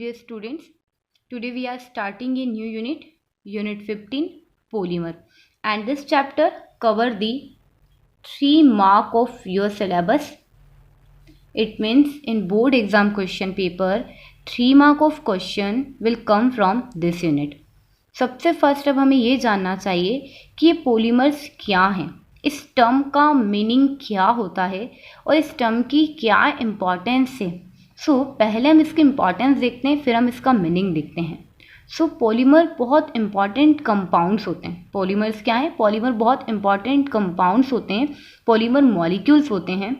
dear students. Today we are starting a new unit, Unit 15, Polymer. And this chapter cover the 3 mark of your syllabus. It means in board exam question paper, 3 mark of question will come from this unit. सबसे first अब हमें ये जानना चाहिए कि ये polymers क्या हैं, इस टर्म का मीनिंग क्या होता है और इस टर्म की क्या इम्पोर्टेंस है. पहले हम इसकी इम्पोर्टेंस देखते हैं, फिर हम इसका मीनिंग देखते हैं. पॉलीमर बहुत इंपॉर्टेंट कंपाउंड्स होते हैं. पॉलीमर्स क्या हैं? पॉलीमर बहुत इंपॉर्टेंट कंपाउंड्स होते हैं, पॉलीमर मॉलिक्यूल्स होते हैं.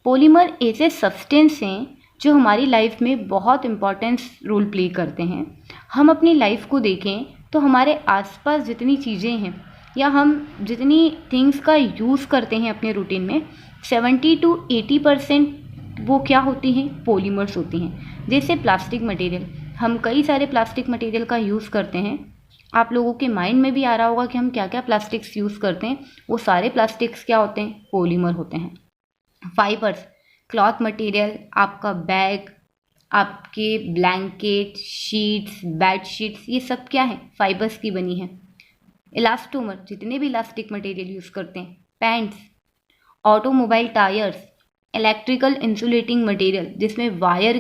पॉलीमर ऐसे सब्सटेंस हैं जो हमारी लाइफ में बहुत इंपॉर्टेंस रोल प्ले करते हैं. हम अपनी लाइफ को देखें तो हमारे आसपास जितनी चीज़ें हैं या हम जितनी थिंग्स का यूज़ करते हैं अपने रूटीन में, 70 to 80% वो क्या होती हैं? पॉलीमर्स होती हैं. जैसे प्लास्टिक मटेरियल, हम कई सारे प्लास्टिक मटेरियल का यूज़ करते हैं. आप लोगों के माइंड में भी आ रहा होगा कि हम क्या क्या प्लास्टिक्स यूज़ करते हैं. वो सारे प्लास्टिक्स क्या होते हैं? पॉलीमर होते हैं. फाइबर्स, क्लॉथ मटेरियल, आपका बैग, आपके ब्लैंकेट, शीट्स, बेड शीट्स, ये सब क्या है? फाइबर्स की बनी है. इलास्टोमर, जितने भी इलास्टिक मटेरियल यूज़ करते हैं. Pants, automobile tyres, electrical insulating material जिसमें वायर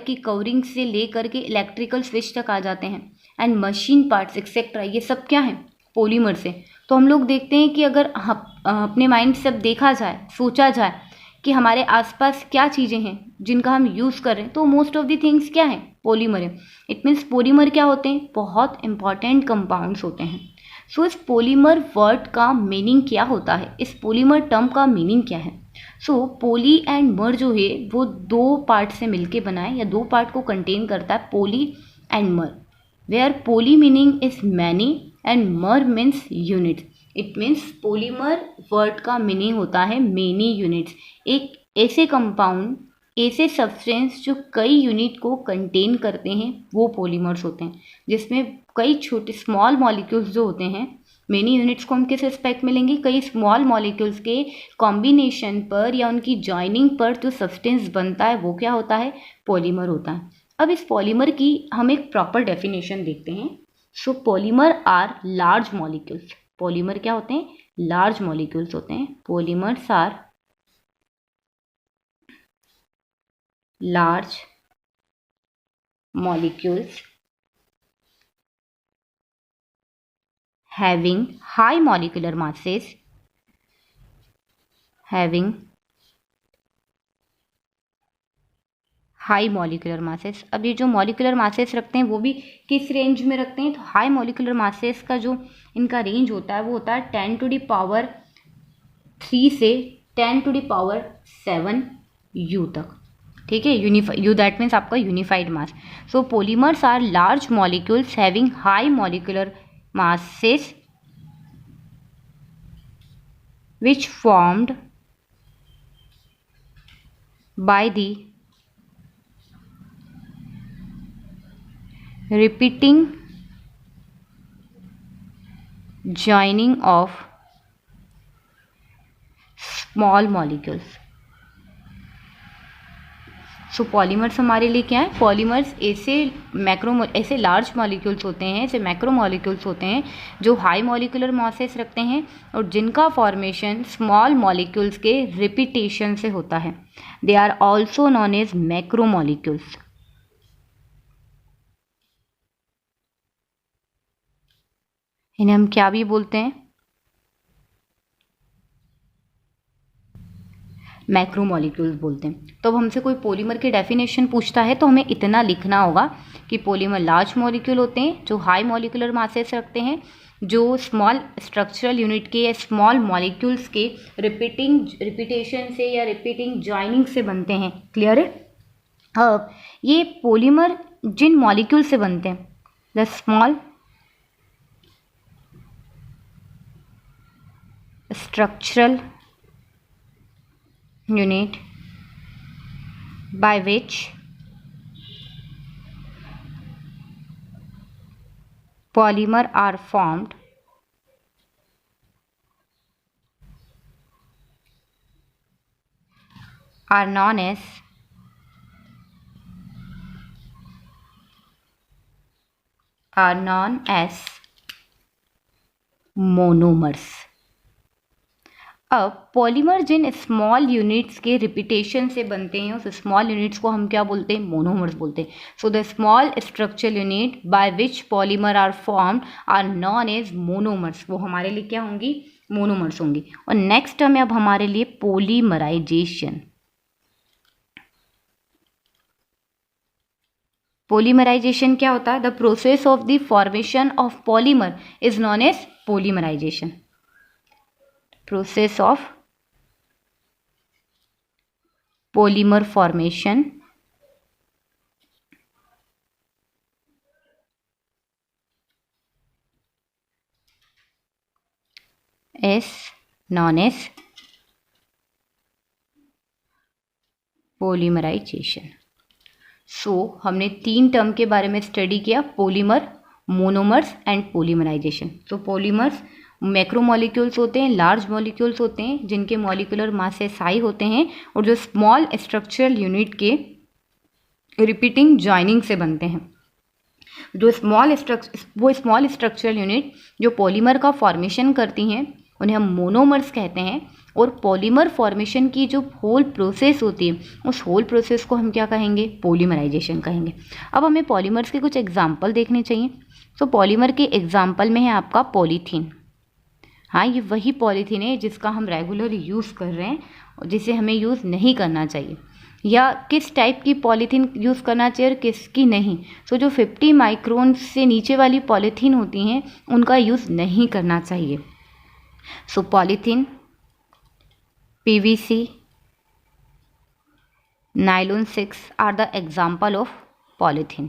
की कवरिंग से लेकर के इलेक्ट्रिकल स्विच तक आ जाते हैं. एंड मशीन पार्ट्स एक्सेट्रा, ये सब क्या है? पॉलीमर से. तो हम लोग देखते हैं कि अगर अपने माइंड से अब देखा जाए, सोचा जाए कि हमारे आसपास क्या चीज़ें हैं जिनका हम यूज़ कर रहे हैं, तो मोस्ट ऑफ द थिंग्स क्या है? पॉलीमर है. इट मीन्स पॉलीमर क्या होते हैं? बहुत इंपॉर्टेंट कंपाउंड्स होते हैं. इस पॉलीमर वर्ड का मीनिंग क्या होता है? इस पॉलीमर टर्म का मीनिंग क्या है? पोली एंड मर जो है वो 2 पार्ट से मिलके बना है या 2 पार्ट को कंटेन करता है, poly and mer. Where poly meaning is many and mer means units. It means polymer word का मीनिंग होता है मेनी यूनिट्स. एक ऐसे कंपाउंड, ऐसे सब्सटेंस जो कई यूनिट को कंटेन करते हैं, वो पॉलीमर्स होते हैं. जिसमें कई छोटे स्मॉल मॉलिक्यूल्स जो होते हैं, मेनी यूनिट्स को हम किस रिस्पेक्ट में लेंगे? कई स्मॉल मॉलिक्यूल्स के कॉम्बिनेशन पर या उनकी जॉइनिंग पर जो सब्सटेंस बनता है वो क्या होता है? पॉलीमर होता है. अब इस पॉलीमर की हम एक प्रॉपर डेफिनेशन देखते हैं. Polymer are large molecules. Polymer क्या होते हैं? लार्ज मॉलिक्यूल्स होते हैं. Polymers are large molecules having high molecular masses, अब ये जो मॉलिकुलर मासेस रखते हैं वो भी किस रेंज में रखते हैं? तो हाई मॉलिकुलर मासेस का जो इनका रेंज होता है वो होता है 10 to the power 3 से 10 to the power 7 U तक. ठीक है, यू दैट मीन्स आपका unified mass. Polymers are large molecules having high molecular masses which formed by the repeating joining of small molecules. Polymers हमारे लिए क्या है? पॉलीमर्स ऐसे लार्ज मॉलिक्यूल्स होते हैं, ऐसे मैक्रो मॉलिक्यूल्स होते हैं जो हाई मॉलिकुलर मासेस रखते हैं और जिनका फॉर्मेशन स्मॉल मॉलिक्यूल्स के रिपीटेशन से होता है. They are also known as macro molecules. इन्हें हम क्या भी बोलते हैं? मैक्रो मॉलिक्यूल्स बोलते हैं. तो अब हमसे कोई पॉलीमर की डेफिनेशन पूछता है तो हमें इतना लिखना होगा कि पॉलीमर लार्ज मॉलिक्यूल होते हैं जो हाई मॉलिकुलर मासेस रखते हैं, जो स्मॉल स्ट्रक्चरल यूनिट के या स्मॉल मॉलिक्यूल्स के रिपीटेशन से या रिपीटिंग जॉइनिंग से बनते हैं. क्लियर है? अब ये पॉलीमर जिन मॉलिक्यूल से बनते हैं, the small structural unit by which polymer are formed are known as are known as monomers. अब पॉलीमर जिन स्मॉल यूनिट्स के रिपीटेशन से बनते हैं उस स्मॉल यूनिट्स को हम क्या बोलते हैं? मोनोमर्स बोलते हैं. So the small structural unit by which polymer are formed are known as monomers. वो हमारे लिए क्या होंगी? मोनोमर्स होंगी. और नेक्स्ट टर्म है अब हमारे लिए पॉलीमराइजेशन. पॉलीमराइजेशन क्या होता है? The process of the formation of polymer is known as polymerization. Process of polymer formation is known as polymerization. So हमने 3 टर्म के बारे में स्टडी किया, पॉलीमर, मोनोमर्स एंड पॉलीमराइजेशन. तो पॉलीमर्स मैक्रोमोलिक्यूल्स होते हैं, लार्ज मॉलिक्यूल्स होते हैं जिनके मॉलिक्यूलर मासेस हाई होते हैं और जो स्मॉल स्ट्रक्चरल यूनिट के रिपीटिंग जॉइनिंग से बनते हैं. जो स्मॉल स्ट्रक्चरल यूनिट जो पॉलीमर का फॉर्मेशन करती हैं उन्हें हम मोनोमर्स कहते हैं. और पॉलीमर फॉर्मेशन की जो होल प्रोसेस होती है उस होल प्रोसेस को हम क्या कहेंगे? पॉलीमराइजेशन कहेंगे. अब हमें पॉलीमर्स के कुछ एग्जाम्पल देखने चाहिए. तो पॉलीमर के एग्जाम्पल में है आपका पॉलीथीन. हाँ, ये वही पॉलीथीन है जिसका हम रेगुलर यूज़ कर रहे हैं और जिसे हमें यूज़ नहीं करना चाहिए. या किस टाइप की पॉलीथीन यूज़ करना चाहिए और किसकी नहीं. सो जो 50 माइक्रोन से नीचे वाली पॉलीथीन होती हैं उनका यूज़ नहीं करना चाहिए. सो polythene, PVC, nylon 6 are the example of polythene,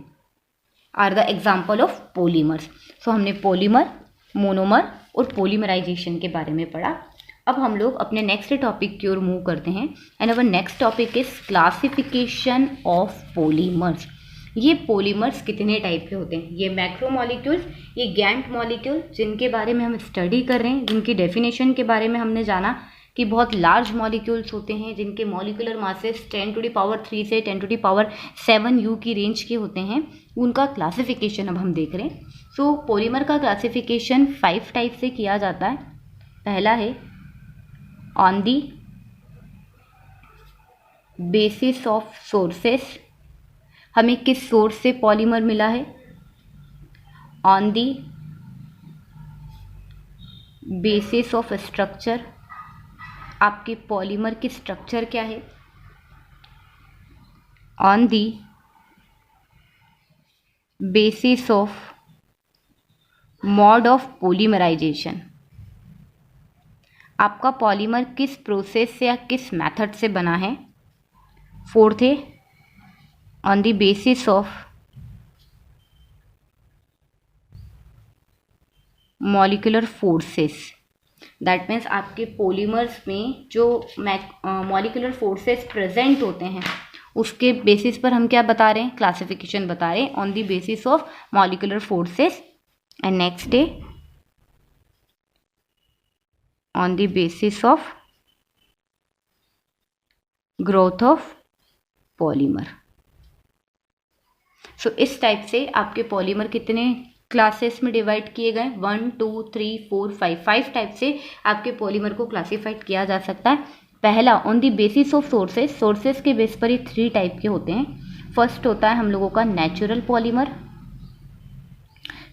are the example of polymers. सो हमने पॉलीमर, मोनोमर और पॉलीमराइजेशन के बारे में पढ़ा. अब हम लोग अपने नेक्स्ट टॉपिक की ओर मूव करते हैं. And our next topic is classification of polymers. ये पॉलीमर्स कितने टाइप के होते हैं? ये मैक्रोमोलिक्यूल्स, ये गैंट मॉलिक्यूल जिनके बारे में हम स्टडी कर रहे हैं, जिनकी डेफिनेशन के बारे में हमने जाना कि बहुत लार्ज मॉलिक्यूल्स होते हैं जिनके मॉलिक्यूलर मासेस 10⁻³ से 10⁻7 U की रेंज के होते हैं. उनका क्लासिफिकेशन अब हम देख रहे हैं. सो पॉलीमर का क्लासिफिकेशन 5 टाइप से किया जाता है. पहला है on the basis of sources, हमें किस सोर्स से पॉलीमर मिला है. On the basis of structure, आपके पॉलीमर की स्ट्रक्चर क्या है. On the basis of mode of polymerization, आपका पॉलीमर किस प्रोसेस से या किस मेथड से बना है. फोर्थ है on the basis of molecular forces. That means आपके पॉलीमर्स में जो मॉलिक्यूलर फोर्सेस प्रेजेंट होते हैं उसके बेसिस पर हम क्या बता रहे हैं? क्लासिफिकेशन बता रहे हैं on the basis of molecular forces. And next day on the basis of growth of polymer. So इस टाइप से आपके पॉलीमर कितने क्लासेस में डिवाइड किए गए? 1 2 3 4 5 टाइप से आपके पॉलीमर को क्लासिफाइड किया जा सकता है. पहला on the basis of sources, sources के बेस पर ये 3 टाइप के होते हैं. फर्स्ट होता है हम लोगों का नेचुरल पॉलीमर.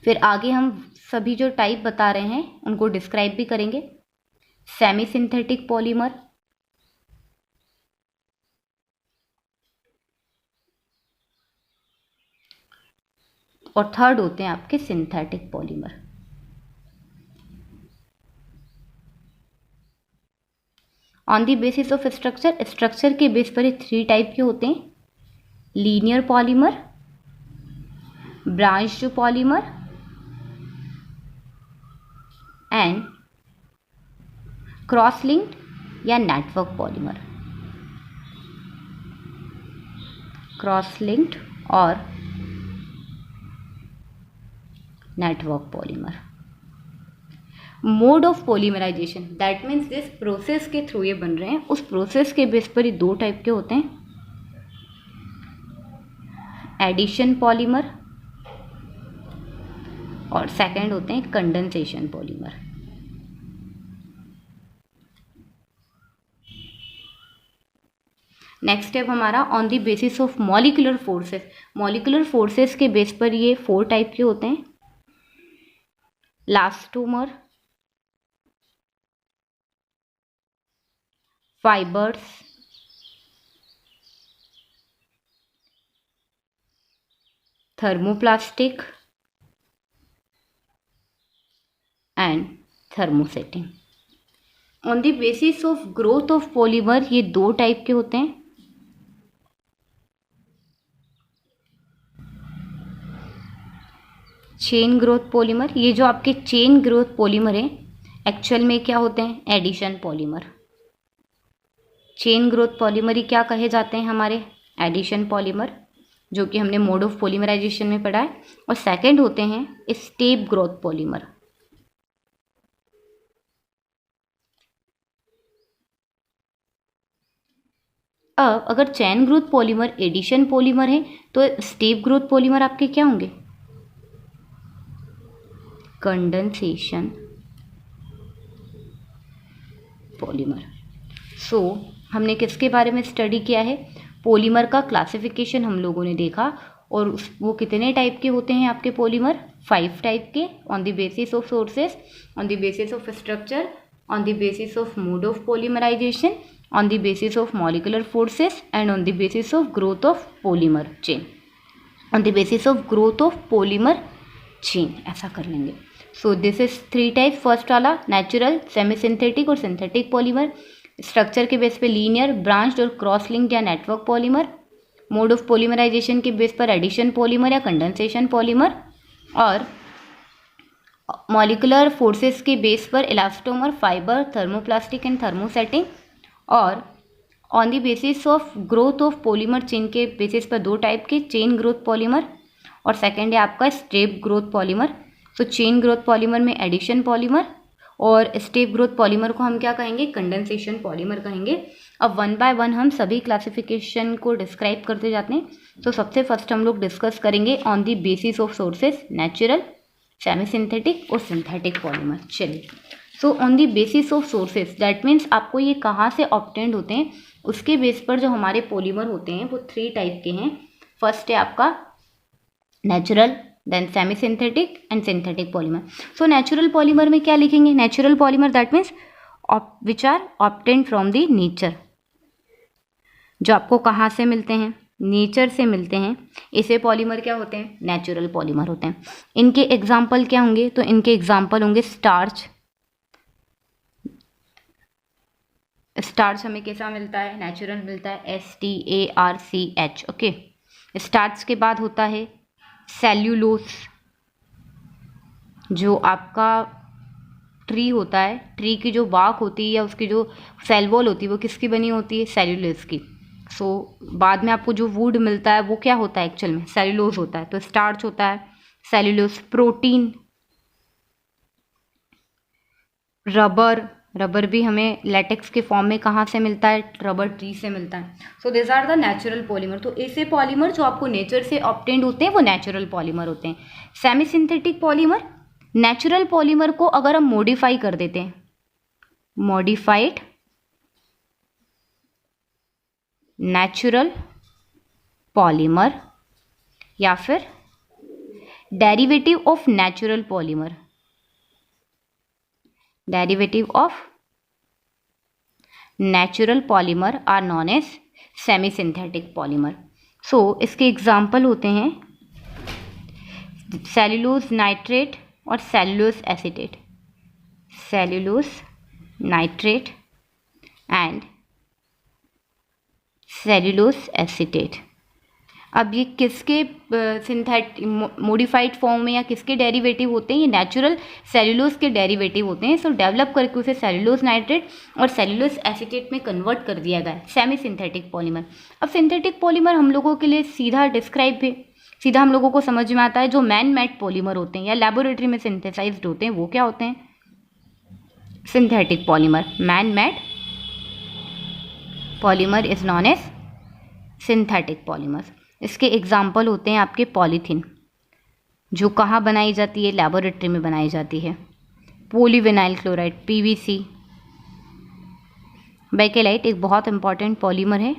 फिर आगे हम सभी जो टाइप बता रहे हैं उनको डिस्क्राइब भी करेंगे. सेमी सिंथेटिक पॉलीमर, और थर्ड होते हैं आपके synthetic polymer. On the basis of structure, structure के बेस पर ये 3 टाइप के होते हैं. Linear polymer, branched polymer and cross linked या नेटवर्क पॉलीमर. क्रॉस लिंक्ड और network polymer. Mode of polymerization, that means जिस प्रोसेस के थ्रू ये बन रहे हैं उस प्रोसेस के बेस पर ये 2 टाइप के होते हैं. एडिशन पॉलीमर और सेकंड होते हैं कंडेंसेशन पॉलीमर। नेक्स्ट स्टेप हमारा on the basis of molecular forces. Molecular forces के बेस पर ये 4 टाइप के होते हैं। Elastomer, fibres, thermoplastic and thermosetting. On the basis of growth of polymer ये 2 टाइप के होते हैं। चेन ग्रोथ पॉलीमर, ये जो आपके चेन ग्रोथ पॉलीमर है एक्चुअल में क्या होते हैं? Addition polymer. Chain growth polymer ही क्या कहे जाते हैं हमारे? एडिशन पॉलीमर, जो कि हमने मोड ऑफ पॉलीमराइजेशन में पढ़ा है। और सेकंड होते हैं स्टेप ग्रोथ पॉलीमर। अब अगर chain growth polymer addition polymer है तो स्टेप ग्रोथ पॉलीमर आपके क्या होंगे? Condensation polymer. सो हमने किसके बारे में स्टडी किया है? पॉलीमर का क्लासिफिकेशन हम लोगों ने देखा। और वो कितने टाइप के होते हैं आपके पॉलीमर? 5 टाइप के, on the basis of sources, on the basis of structure, on the basis of mode of polymerization, on the basis of molecular forces and on the basis of growth of polymer chain, on the basis of growth of polymer chain, ऐसा कर लेंगे। so this is 3 types। First वाला natural, semi synthetic और synthetic polymer. Structure के base पे linear, branched और cross linked या network polymer. Mode of polymerization के बेस पर एडिशन पॉलीमर या कंडेंसेशन पॉलीमर। और मॉलिकुलर फोर्सेस के बेस पर elastomer, fibre, thermoplastic and thermosetting. और on the basis of growth of polymer chain के बेसिस पर 2 टाइप के, चेन ग्रोथ पॉलीमर और सेकंड है आपका स्टेप ग्रोथ पॉलीमर। सो चेन ग्रोथ पॉलीमर में एडिशन पॉलीमर और स्टेप ग्रोथ पॉलीमर को हम क्या कहेंगे? कंडेंसेशन पॉलीमर कहेंगे। अब 1 बाय 1 हम सभी क्लासिफिकेशन को डिस्क्राइब करते जाते हैं। तो सबसे फर्स्ट हम लोग डिस्कस करेंगे on the basis of sources, natural, semi synthetic और सिंथेटिक पॉलीमर। चलिए, so on the basis of sources that means आपको ये कहाँ से ऑब्टेंड होते हैं, उसके बेस पर जो हमारे पॉलीमर होते हैं वो 3 टाइप के हैं। फर्स्ट है आपका natural, then semi synthetic and synthetic polymer. So natural polymer में क्या लिखेंगे? Natural polymer that means which are obtained from the nature, जो आपको कहाँ से मिलते हैं? नेचर से मिलते हैं। इसे पॉलीमर क्या होते हैं? नेचुरल पॉलीमर होते हैं। इनके एग्जाम्पल क्या होंगे? तो इनके एग्जाम्पल होंगे स्टार्च। स्टार्च हमें कैसा मिलता है? नेचुरल मिलता है, STARCH। ओके, स्टार्च के बाद होता है सेल्यूलोस, जो आपका ट्री होता है, ट्री की जो बाक होती है या उसकी जो सेल वॉल होती है वो किसकी बनी होती है? सेल्यूलोस की। सो बाद में आपको जो वुड मिलता है वो क्या होता है? एक्चुअल में सेल्यूलोस होता है। तो स्टार्च होता है सेल्यूलोस। प्रोटीन, रबर, रबर भी हमें लेटेक्स के फॉर्म में कहाँ से मिलता है? रबर ट्री से मिलता है। So this are the natural polymer. तो ऐसे पॉलीमर जो आपको नेचर से ऑब्टेंड होते हैं वो नेचुरल पॉलीमर होते हैं। Semi synthetic polymer, natural polymer को अगर हम मॉडिफाई कर देते हैं, मॉडिफाइड नेचुरल पॉलीमर, या फिर derivative of natural polymer, derivative of natural polymer are known as semi-synthetic polymer। so इसके एग्जाम्पल होते हैं सेल्यूलोज नाइट्रेट और cellulose acetate, cellulose nitrate and cellulose acetate. अब ये किसके सिंथेटिक मॉडिफाइड फॉर्म में या किसके डेरिवेटिव होते हैं? ये नेचुरल सेल्यूलोज के डेरिवेटिव होते हैं। सो डेवलप करके उसे सेल्यूलोज नाइट्रेट और सेल्यूलोज एसीटेट में कन्वर्ट कर दिया गया है, सेमी सिंथेटिक पॉलीमर। अब सिंथेटिक पॉलीमर हम लोगों के लिए सीधा डिस्क्राइब है, सीधा हम लोगों को समझ में आता है। जो मैन मेड पॉलीमर होते हैं या लेबोरेटरी में सिंथेसाइज्ड होते हैं वो क्या होते हैं? Synthetic polymer. Man made polymer is known as synthetic polymer. इसके एग्जाम्पल होते हैं आपके पॉलीथीन, जो कहाँ बनाई जाती है, लैबोरेटरी में बनाई जाती है। Polyvinyl chloride PVC। बेकेलाइट एक बहुत इंपॉर्टेंट पॉलीमर है।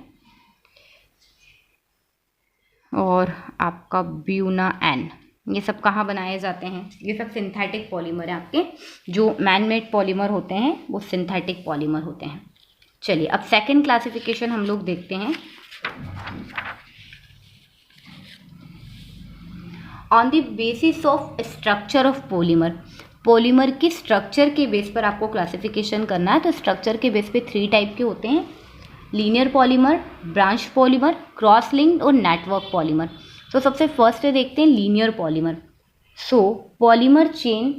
और आपका ब्यूना एन, ये सब कहाँ बनाए जाते हैं, ये सब सिंथेटिक पॉलीमर है आपके। जो मैन मेड पॉलीमर होते हैं वो सिंथेटिक पॉलीमर होते हैं। चलिए अब सेकंड क्लासिफिकेशन हम लोग देखते हैं। On the basis of structure of polymer, polymer की स्ट्रक्चर के बेस पर आपको क्लासिफिकेशन करना है। तो स्ट्रक्चर के बेस पे 3 टाइप के होते हैं, linear polymer, branch polymer, cross linked और नेटवर्क पॉलीमर। तो सबसे फर्स्ट देखते हैं linear polymer. So polymer chain,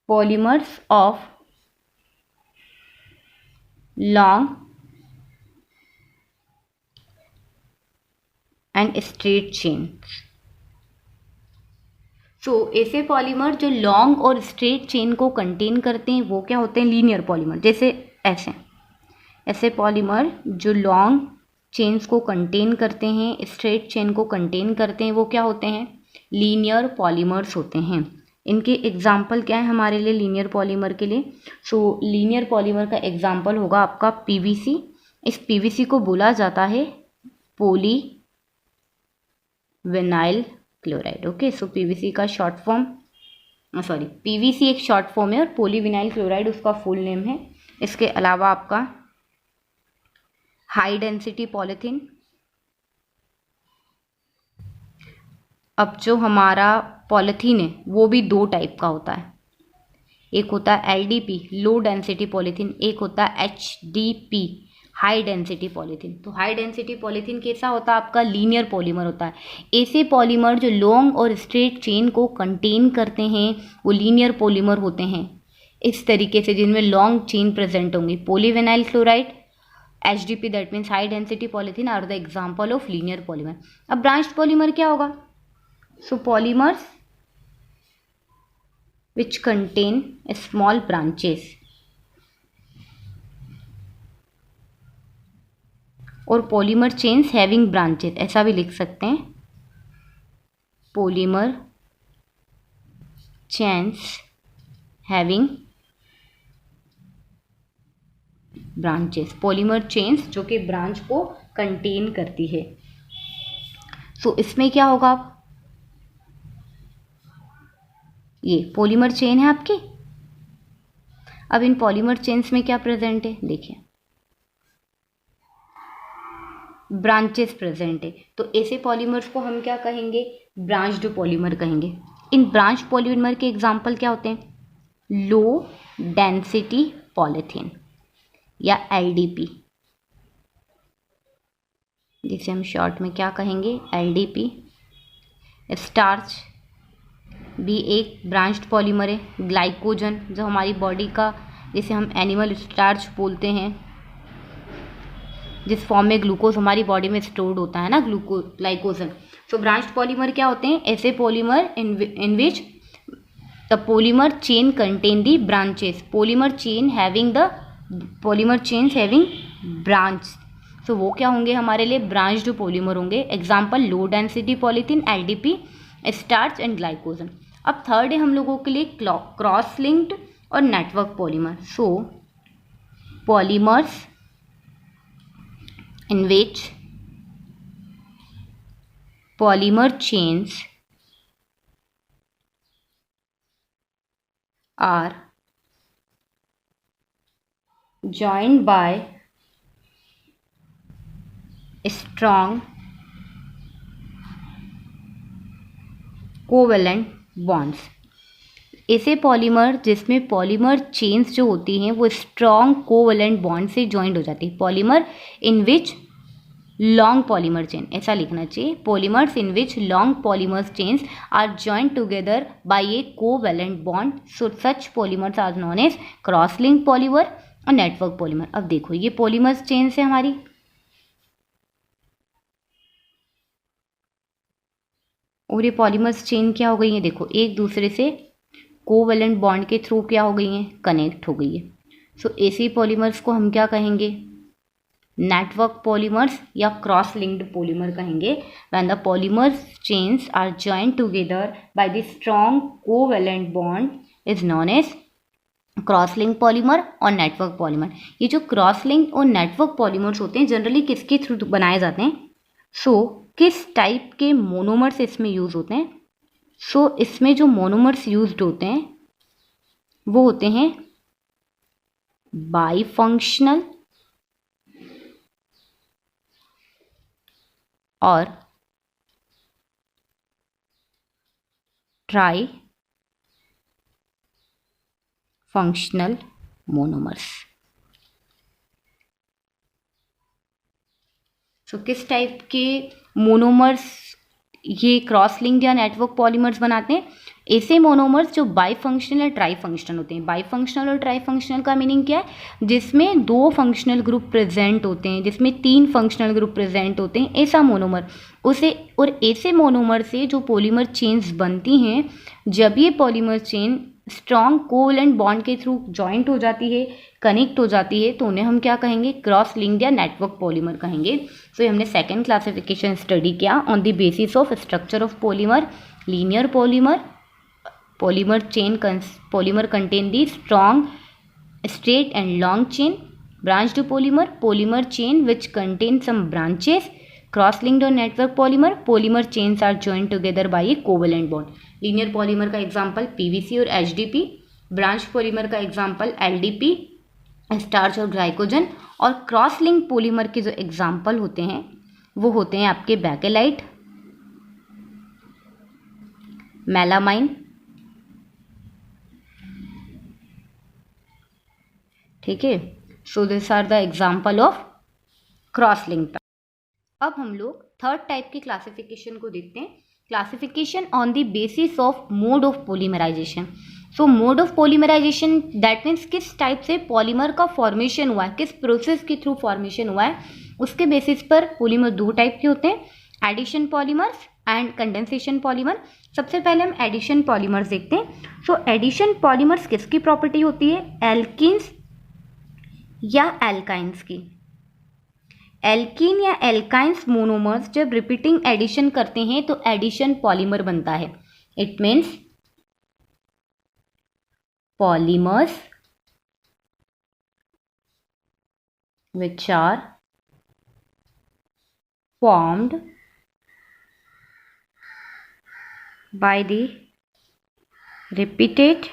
polymers of long and straight chain. So ऐसे पॉलीमर जो लॉन्ग और स्ट्रेट चेन को कंटेन करते हैं वो क्या होते हैं, लीनियर पॉलीमर। जैसे ऐसे पॉलीमर जो लॉन्ग चेन्स को कंटेन करते हैं, स्ट्रेट चेन को कंटेन करते हैं, वो क्या होते हैं, लीनियर पॉलीमर्स होते हैं। इनके एग्जाम्पल क्या है हमारे लिए लीनियर पॉलीमर के लिए। सो लीनियर पॉलीमर का एग्जाम्पल होगा आपका PVC। इस PVC को बोला जाता है पॉलीविनाइल क्लोराइड। ओके, सो PVC का शॉर्ट फॉर्म, PVC एक शॉर्ट फॉर्म है और पॉलीविनाइल क्लोराइड उसका फुल नेम है। इसके अलावा आपका हाई डेंसिटी पॉलीथीन। अब जो हमारा पॉलीथीन है वो भी 2 टाइप का होता है। एक होता है LDP लो डेंसिटी पॉलीथीन, एक होता है HDP हाई डेंसिटी पॉलीथीन। तो हाई डेंसिटी पॉलीथीन कैसा होता है आपका, लीनियर पॉलीमर होता है। ऐसे पॉलीमर जो लॉन्ग और स्ट्रेट चेन को कंटेन करते हैं वो लीनियर पॉलीमर होते हैं। इस तरीके से जिनमें लॉन्ग चेन प्रेजेंट होंगी। Polyvinyl chloride, HDP that means high density polythene are the example of linear polymer. अब ब्रांच पॉलीमर क्या होगा, so polymers which contain small branches, और पॉलीमर चेन्स हैविंग ब्रांचेस, ऐसा भी लिख सकते हैं, polymer chains having branches, polymer chains जो कि ब्रांच को कंटेन करती है। सो इसमें क्या होगा, ये पॉलीमर चेन है आपकी। अब इन पॉलीमर चेन्स में क्या प्रेजेंट है, देखिए ब्रांचेस प्रेजेंट है। तो ऐसे पॉलीमर्स को हम क्या कहेंगे, ब्रांच्ड पॉलीमर कहेंगे। इन ब्रांच पॉलीमर के एग्जाम्पल क्या होते हैं, लो डेंसिटी पॉलीथीन या LDP, जिसे हम शॉर्ट में क्या कहेंगे, LDP। स्टार्च भी एक ब्रांच्ड पॉलीमर है। ग्लाइकोजन जो हमारी बॉडी का, जिसे हम एनिमल स्टार्च बोलते हैं, जिस फॉर्म में ग्लूकोज हमारी बॉडी में स्टोर्ड होता है ना, ग्लाइकोजन। सो ब्रांच्ड पॉलीमर क्या होते हैं, ऐसे polymer in which the polymer chain contain the branches, polymer chains having branch. So वो क्या होंगे हमारे लिए, ब्रांच्ड पॉलीमर होंगे। Example low density polythene, LDP, starch and glycogen. अब थर्ड है हम लोगों के लिए क्रॉस लिंक्ड और network polymer. So polymers in which polymer chains are joined by strong covalent bonds। ऐसे पॉलीमर जिसमें पॉलीमर चेन्स जो होती हैं वो स्ट्रॉन्ग कोवलेंट बॉन्ड से ज्वाइंट हो जाती है। Polymer in which long polymer chain, ऐसा लिखना चाहिए, polymers in which long polymers chains are joint together by a covalent bond, so such polymers are known as cross link polymer और network polymer. अब देखो ये पॉलीमर्स चेन्स है हमारी, और ये पॉलीमर्स चेन क्या हो गई है, देखो एक दूसरे से कोवलेंट बॉन्ड के थ्रू क्या हो गई हैं, कनेक्ट हो गई है। सो ऐसे पॉलीमर्स को हम क्या कहेंगे, नेटवर्क पॉलीमर्स या क्रॉस लिंक्ड पॉलीमर कहेंगे when the polymers chains are joined together by the strong covalent bond is known as cross link polymer और नेटवर्क पॉलीमर। ये जो क्रॉस लिंक और नेटवर्क पॉलीमर्स होते हैं जनरली किसके थ्रू बनाए जाते हैं? किस टाइप के मोनोमर्स इसमें यूज होते हैं? इसमें जो मोनोमर्स यूज्ड होते हैं वो होते हैं बाईफंक्शनल और ट्राई फंक्शनल मोनोमर्स। किस टाइप के मोनोमर्स ये क्रॉस लिंक्ड या नेटवर्क पॉलीमर्स बनाते हैं? ऐसे मोनोमर्स जो बाईफंक्शनल या ट्राई फंक्शनल होते हैं। बाईफंक्शनल और ट्राई फंक्शनल का मीनिंग क्या है? जिसमें 2 फंक्शनल ग्रुप प्रेजेंट होते हैं, जिसमें 3 फंक्शनल ग्रुप प्रेजेंट होते हैं, ऐसा मोनोमर उसे। और ऐसे मोनोमर से जो पॉलीमर चेन्स बनती हैं, जब ये polymer chain strong covalent bond के थ्रू जॉइंट हो जाती है, कनेक्ट हो जाती है, तो उन्हें हम क्या कहेंगे? क्रॉस लिंक्ड या नेटवर्क पॉलीमर कहेंगे। हमने सेकंड क्लासिफिकेशन स्टडी किया on the basis of structure of polymer, linear polymer, polymer chain polymer contain the strong straight and long chain, branched polymer, polymer chain which contain some branches, cross linked और network polymer, polymer chains are joint together by a covalent bond. Linear polymer का example PVC और HDP, branch polymer का example LDP, starch और glycogen. और cross link polymer के जो example होते हैं वो होते हैं आपके बैकेलाइट, मेलामाइन, ठीक है। This are the example of cross link. अब हम लोग थर्ड टाइप की क्लासिफिकेशन को देखते हैं, classification on the basis of mode of polymerization. Mode of polymerization that means किस टाइप से पॉलीमर का फॉर्मेशन हुआ है, किस प्रोसेस के थ्रू फॉर्मेशन हुआ है, उसके बेसिस पर पॉलीमर 2 टाइप के होते हैं, addition polymers and condensation polymer. सबसे पहले हम एडिशन पॉलीमर्स देखते हैं। एडिशन पॉलीमर्स किसकी प्रॉपर्टी होती है? एल्कीन्स या एल्काइंस की। एल्कीन या एल्काइंस मोनोमर्स जब रिपीटिंग एडिशन करते हैं तो एडिशन पॉलीमर बनता है। It means polymers which are formed by the repeated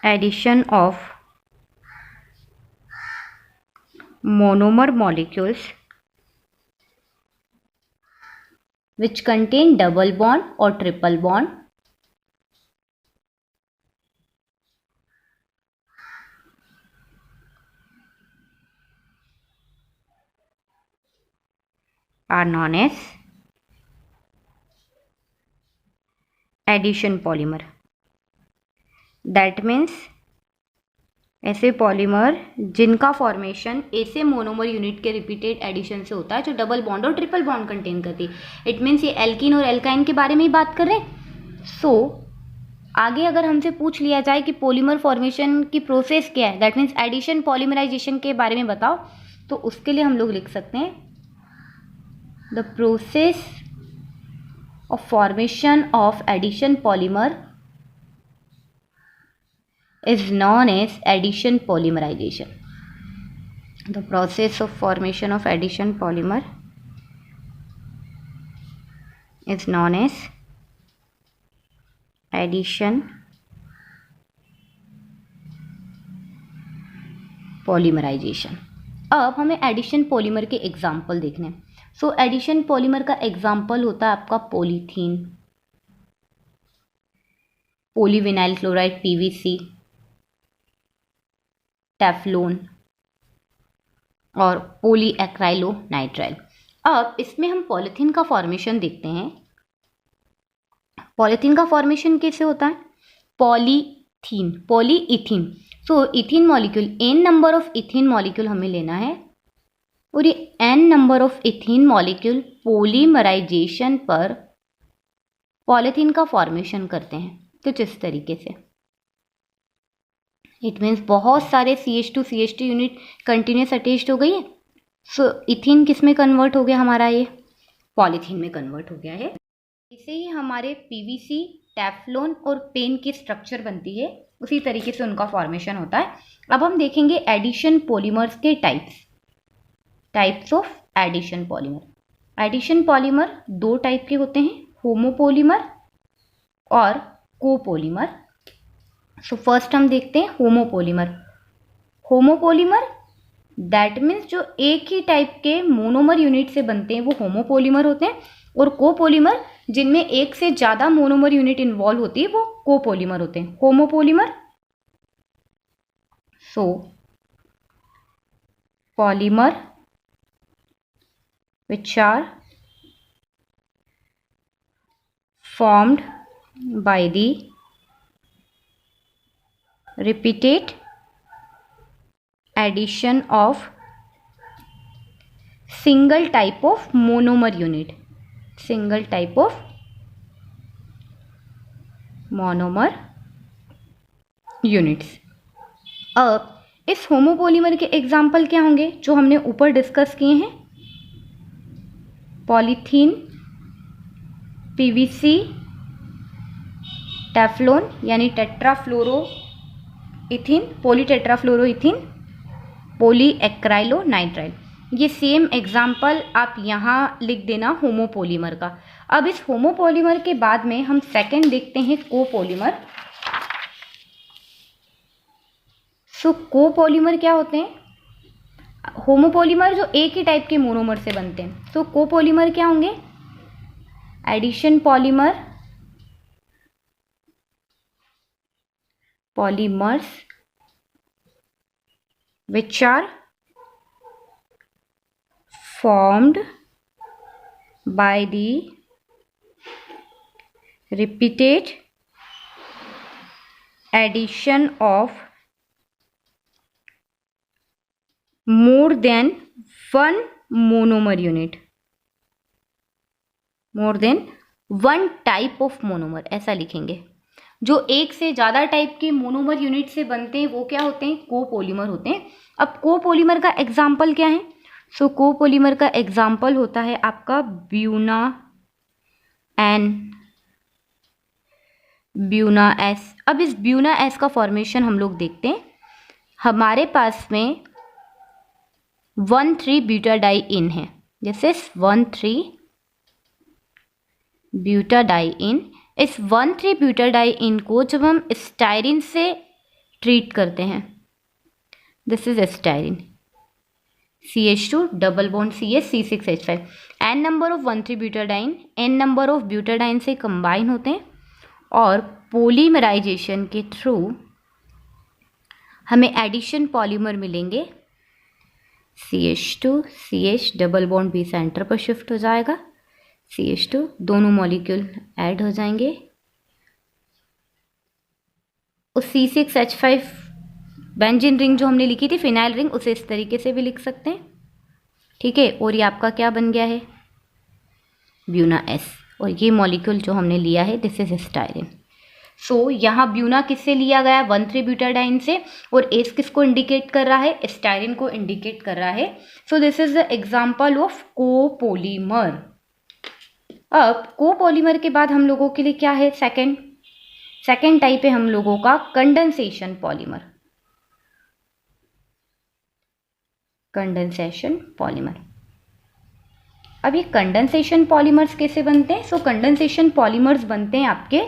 addition of monomer molecules which contain double bond or triple bond are known as addition polymer. That means ऐसे polymer जिनका formation ऐसे monomer unit के repeated addition से होता है जो double bond और triple bond contain करती है। इट मीन्स ये एल्कीन और एल्काइन के बारे में ही बात कर रहे हैं। आगे अगर हमसे पूछ लिया जाए कि पॉलीमर फॉर्मेशन की प्रोसेस क्या है, दैट मीन्स एडिशन पॉलीमराइजेशन के बारे में बताओ, तो उसके लिए हम लोग लिख सकते हैं the process of formation of addition polymer is known as addition polymerization. The process of formation of addition polymer is known as addition polymerization. अब हमें एडिशन पॉलीमर के एग्जाम्पल देखने हैं। एडिशन पॉलीमर का एग्जाम्पल होता है आपका polythene, polyvinyl chloride PVC, Teflon और पॉलीएक्राइलोनाइट्राइल। अब इसमें हम पॉलीथीन का फॉर्मेशन देखते हैं। पॉलीथीन का फॉर्मेशन कैसे होता है? Polythene, polyethene. Ethene molecule, n number of ethene molecule हमें लेना है और ये n number of ethene molecule polymerization पर पॉलीथीन का फॉर्मेशन करते हैं कुछ इस तरीके से। इट मीन्स बहुत सारे CH2 CH2 unit continuous attached हो गई है। सो इथिन किस में कन्वर्ट हो गया हमारा, ये पॉलीथीन में कन्वर्ट हो गया है। इसे ही हमारे PVC, टेफ्लॉन और पेन की स्ट्रक्चर बनती है, उसी तरीके से उनका फॉर्मेशन होता है। अब हम देखेंगे एडिशन पॉलीमर्स के types of addition polymer. Addition polymer दो टाइप के होते हैं, होमोपॉलीमर और कोपॉलीमर। सो फर्स्ट हम देखते हैं होमोपॉलीमर। होमोपॉलीमर दैट मीन्स जो एक ही टाइप के मोनोमर यूनिट से बनते हैं वो होमोपॉलीमर होते हैं, और कोपॉलीमर जिनमें एक से ज्यादा मोनोमर यूनिट इन्वॉल्व होती है वो कोपॉलीमर होते हैं। Homopolymer, so polymer which are formed by the repeated addition of single type of monomer unit, single type of monomer units। अब इस होमोपॉलीमर के एग्जाम्पल क्या होंगे जो हमने ऊपर डिस्कस किए हैं, पॉलीथीन, PVC, टेफ्लॉन यानी टेट्राफ्लोरो इथिन, पॉलीटेट्राफ्लोरो इथिन, पॉलीएक्राइलो नाइट्राइल। ये सेम एग्जाम्पल आप यहाँ लिख देना होमोपॉलीमर का। अब इस होमोपॉलीमर के बाद में हम सेकंड देखते हैं कोपॉलीमर। सो कोपॉलीमर क्या होते हैं, होमोपॉलीमर जो एक ही टाइप के मोनोमर से बनते हैं। तो कोपॉलीमर क्या होंगे, addition polymer, polymers which are formed by the repeated addition of more than one monomer unit, more than one type of monomer, ऐसा लिखेंगे। जो एक से ज्यादा टाइप के मोनोमर यूनिट से बनते हैं वो क्या होते हैं, कोपॉलीमर होते हैं। अब कोपॉलीमर का एग्जाम्पल क्या है, सो कोपॉलीमर का एग्जाम्पल होता है आपका ब्यूना एस। अब इस ब्यूना एस का फॉर्मेशन हम लोग देखते हैं। हमारे पास में 1,3-ब्यूटाडाइइन है, जैसे 1,3-ब्यूटाडाइइन। इस 1,3-ब्यूटाडाइइन को जब हम स्टाइरिन से ट्रीट करते हैं, this is styrene, CH2 double bond CH C6H5, n number of 1,3-ब्यूटाडाइन n नंबर ऑफ ब्यूटाडाइन से कंबाइन होते हैं और पॉलीमराइजेशन के थ्रू हमें एडिशन पॉलीमर मिलेंगे। CH2 CH double bond B centre पर शिफ्ट हो जाएगा, CH2 दोनों मॉलिक्यूल ऐड हो जाएंगे, उस C6H5 बेंजीन रिंग जो हमने लिखी थी फिनाइल रिंग, उसे इस तरीके से भी लिख सकते हैं, ठीक है। और ये आपका क्या बन गया है, ब्यूना एस, और ये मॉलिक्यूल जो हमने लिया है दिस इज स्टाइरिन। सो यहाँ ब्यूना किससे लिया गया, 1,3-ब्यूटाडाइन से, और एस किसको इंडिकेट कर रहा है, स्टाइरिन को इंडिकेट कर रहा है। So this is the example of copolymer. अब कोपॉलीमर के बाद हम लोगों के लिए क्या है, सेकेंड टाइप है हम लोगों का कंडेंसेशन पॉलीमर। कंडेंसेशन पॉलीमर, अब ये कंडेंसेशन पॉलीमर्स कैसे बनते हैं, सो कंडेंसेशन पॉलीमर्स बनते हैं आपके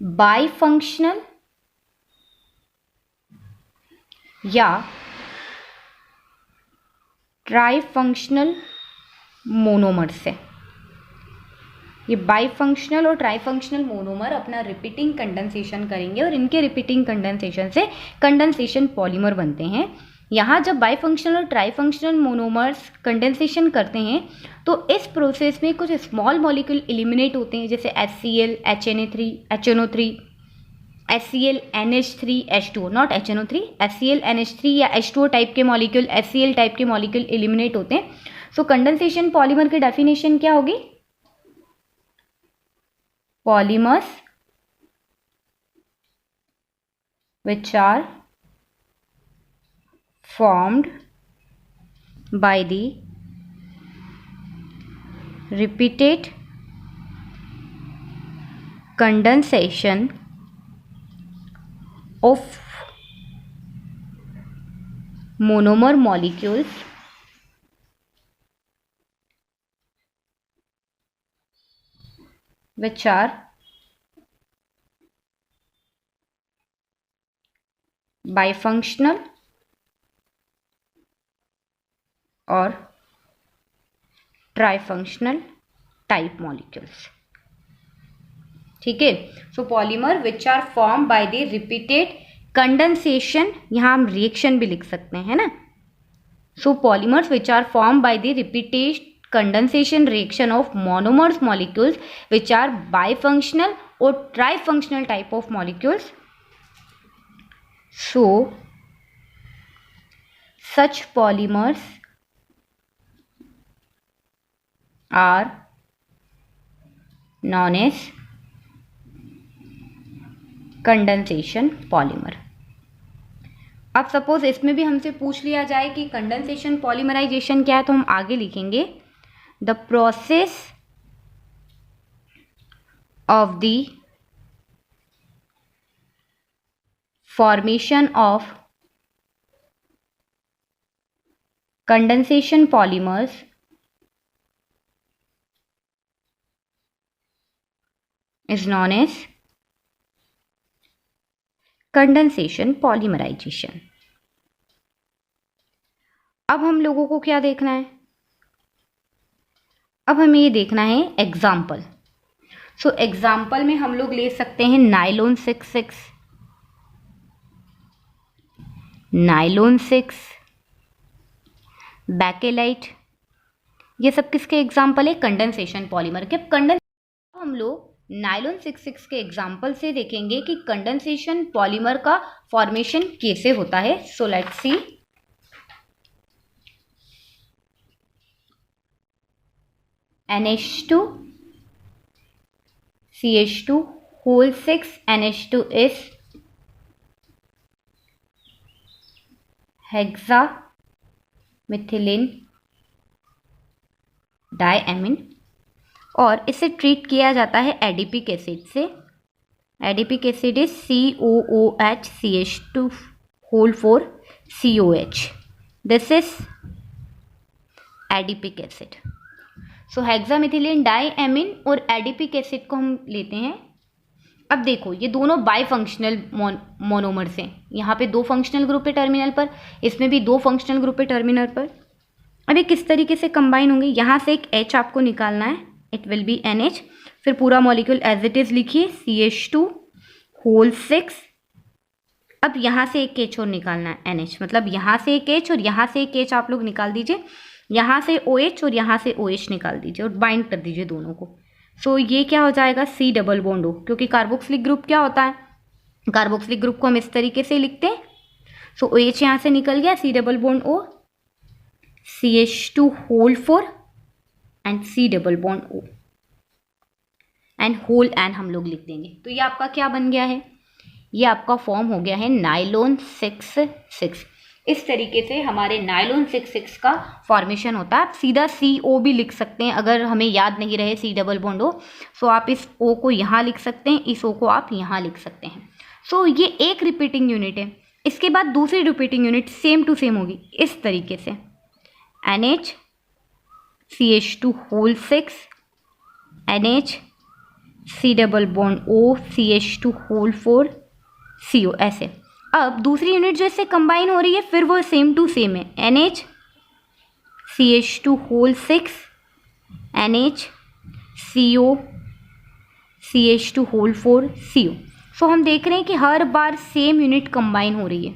बाइफंक्शनल या ट्राइफंक्शनल मोनोमर से। ये बाइफंक्शनल और ट्राइफंक्शनल मोनोमर अपना रिपीटिंग कंडेंसेशन करेंगे और इनके रिपीटिंग कंडेंसेशन से कंडेंसेशन पॉलीमर बनते हैं। यहाँ जब बाइफंक्शनल और ट्राइफंक्शनल मोनोमर्स कंडेंसेशन करते हैं तो इस प्रोसेस में कुछ स्मॉल मॉलिक्यूल एलिमिनेट होते हैं, जैसे HCl, HNA3, HNO3, HCl, NH3, H2O, not HNO3, HCl, NH3 या H2O टाइप के मॉलिक्यूल, HCl टाइप के मॉलिक्यूल एलिमिनेट होते हैं। सो कंडेंसेशन पॉलीमर की डेफिनेशन क्या होगी, polymers which are formed by the repeated condensation of monomer molecules which are bifunctional or trifunctional type molecules. ठीक है. So polymer which are form by the repeated condensation, यहाँ हम reaction भी लिख सकते हैं ना. So polymers which are form by the repeated condensation reaction of monomers molecules which are bifunctional और trifunctional type of molecules. So such polymers are known as condensation polymer. अब suppose इसमें भी हमसे पूछ लिया जाए कि कंडेंसेशन पॉलीमराइजेशन क्या है, तो हम आगे लिखेंगे the process of the formation of condensation polymers is known as condensation polymerization. अब हम लोगों को क्या देखना है, अब हमें ये देखना है एग्जाम्पल. सो एग्जाम्पल में हम लोग ले सकते हैं नाइलॉन 6, नाइलॉन 6, बैकेलाइट. ये सब किसके एग्जाम्पल है, कंडेंसेशन पॉलीमर के. हम लोग नाइलॉन 6 के एग्जाम्पल से देखेंगे कि कंडेंसेशन पॉलीमर का फॉर्मेशन कैसे होता है. So let's see. NH2 CH2 whole 6 NH2S hexamethylene diamine, और इसे ट्रीट किया जाता है एडिपिक एसिड से. Adipic acid is COOH CH2 whole 4 COH. This is adipic acid. So hexamethylene diamine और एडिपिक एसिड को हम लेते हैं. अब देखो ये दोनों बाइफंक्शनल मोनोमर्स हैं. यहाँ पे 2 फंक्शनल ग्रुप है टर्मिनल पर, इसमें भी 2 फंक्शनल ग्रुप है टर्मिनल पर. अब ये किस तरीके से कंबाइन होंगे, यहाँ से एक H आपको निकालना है, इट विल बी NH. फिर पूरा मॉलिक्यूल एज इट इज लिखिए CH2 whole 6. अब यहाँ से एक H और निकालना है NH, मतलब यहाँ से एक H और यहाँ से एक H आप लोग निकाल दीजिए. यहाँ से OH और यहाँ से OH निकाल दीजिए और बाइंड कर दीजिए दोनों को. सो ये क्या हो जाएगा, C डबल बॉन्ड O, क्योंकि कार्बोक्सिलिक ग्रुप क्या होता है, कार्बोक्सिलिक ग्रुप को हम इस तरीके से लिखते हैं. सो OH यहाँ से निकल गया, C double bond O, CH2 whole 4 and C double bond O and whole n हम लोग लिख देंगे. तो ये आपका क्या बन गया है, ये आपका फॉर्म हो गया है नाइलॉन 6. इस तरीके से हमारे नाइलॉन 6 का फॉर्मेशन होता है. आप सीधा CO भी लिख सकते हैं अगर हमें याद नहीं रहे C डबल बॉन्ड O. सो आप इस O को यहाँ लिख सकते हैं, इस O को आप यहाँ लिख सकते हैं. सो ये एक रिपीटिंग यूनिट है. इसके बाद दूसरी repeating unit same to same होगी इस तरीके से, NH CH2 whole 6 NH C double bond O CH2 whole 4 CO ऐसे. अब दूसरी यूनिट जो इससे कंबाइन हो रही है फिर वो सेम टू सेम है, NH CH2 whole 6 NH CO CH2 whole 4 CO. सो हम देख रहे हैं कि हर बार सेम यूनिट कंबाइन हो रही है.